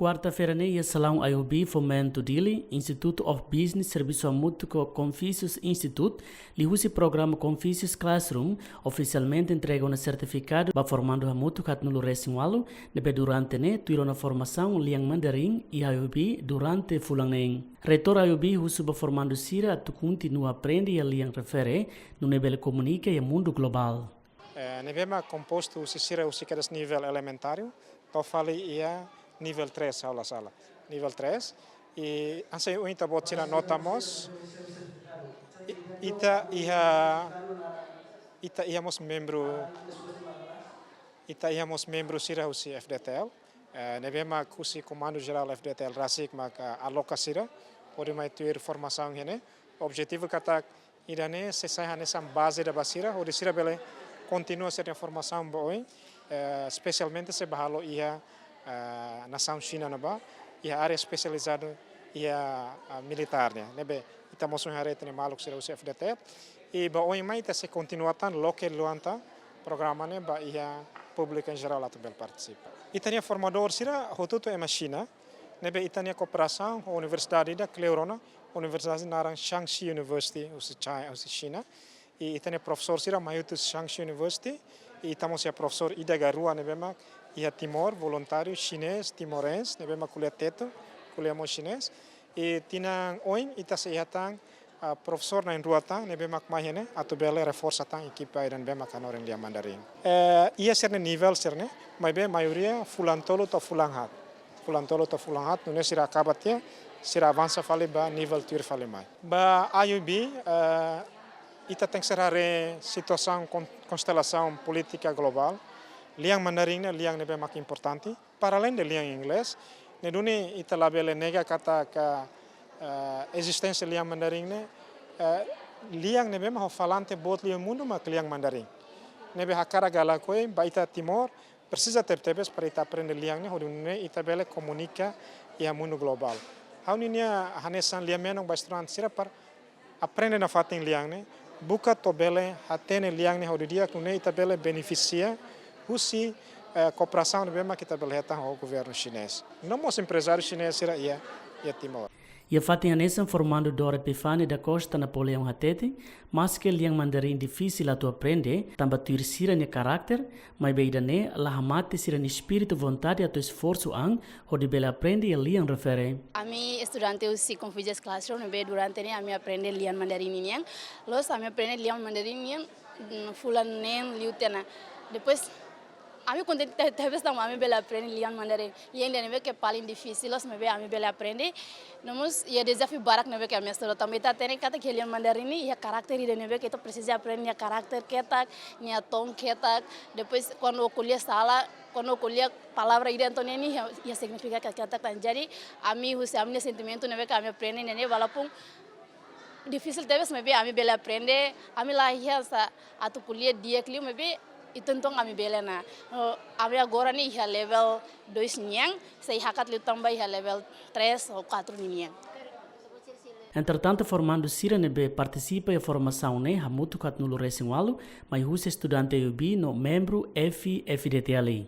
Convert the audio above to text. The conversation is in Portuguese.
Quarta-feira, ia salão IOB Formandu dele, Instituto of Business, servisu hamutuk Conficius Institutu, li usi programa Conficius Classroom, oficialmente entrega um certificado para formando hamutuk at nulo resinwalu, nebe durante tuiro na formação liang mandarim e IOB durante fulang. Reitor IOB usu ba formando sira tu continua aprende e liang refere, no nebele comunica e mundo global. Nebema composto sira usi cada nível elementário, to fali ia nível 3 aula sala. Nível 3 e anse o inta botina notamos ita íamos membro sira usi FDTL. Nebema kusi comando geral FDTL rasik maka aloka sira pode mai tuir formação hene. Objetivo kata irane se hanesam base da basira o sira bele continua ser formação boi, especialmente se bahalo ia nação China naba ia área especializada ia militarnya nebe itamos um rede ne maluk sira usef detet e ba oi mai se continuatan local luanta programa ne ba ia público em geral atbel participa itania formador sira hotuto e China nebe itania cooperação a universidade da Cleurona universidade narang Shaanxi University usi China e itania professor sira maiutu Shaanxi University e estamos a professor Ida Garua nebema ia Timor, voluntário chinês, timorense, nebema kuliah teto, kuliah mo chinês, e tinang oing ita se ihatang professor na ruatang nebema kmahene atau bele reforça tang equipa dan bema kanoren dia mandarin. Ia serne nível serne, mas bem maioria fulantolo to fulanghat. Fulantolo to fulanghat, não sira acabatia, sira avança fale ba nível tuir fale mai. Ba IOB ita tem que ser a situação constelação política global. Liang mandarin liang nebe mak importante para além de liang inglês ne duni ita labele nega kata ka existência liang mandarin ne liang nebe ma falante bot liang mundo mak liang mandarin nebe hakara gala koi ba ita Timor precisa ter tebes para ita aprender liang ne hodune ita bele comunica ia mundo global hauninia hanesan liang menong bastran sira par aprende na fatin liang ne buka to bele hatene liang ne hodia kune ita bele beneficia usi cooperação de bema que tabeleta ao governo chinês. Não os empresários chineses ia Timor. E a fatinha nessa formando Dora Epifani da Costa Napoleão Hatete, mas que liang mandarim difícil a tu aprender, também tu sira ne caráter, mas beida ne la hamate sira ne espírito vontade a tu esforço ang, onde bela aprende e liang refere. A mim estudante usi Conficius Classroom, be durante ne a mim aprende liang mandarim niang, los a mim aprende liang mandarim niang, fulan nen liutena. Depois a mim quando talvez não a mim bela aprende liang mandarim liang de neve que paling difícil os me a mim bela aprende nomos ia desafio barak neve que a minha história também tá tendo kata que liang mandarim ia caráter de neve que tu precisa aprender ia caráter que tá ia tom que tá depois quando colher sala quando colher palavra ide então nem ia significa que tá jadi a mim o seu sentimento neve que a mim aprende neve valapun difícil talvez me a mim bela aprende a mim lá ia a tu colher dia que me itu então kami belena. Kami agora ni ia level 2 niang, saya hakat liu tambah ia level 3 ou 4 niang. Entretanto, formando sira nebe participa em formação hamutuk at nulo resinwalu, mas os estudante IOB no membro FDTL.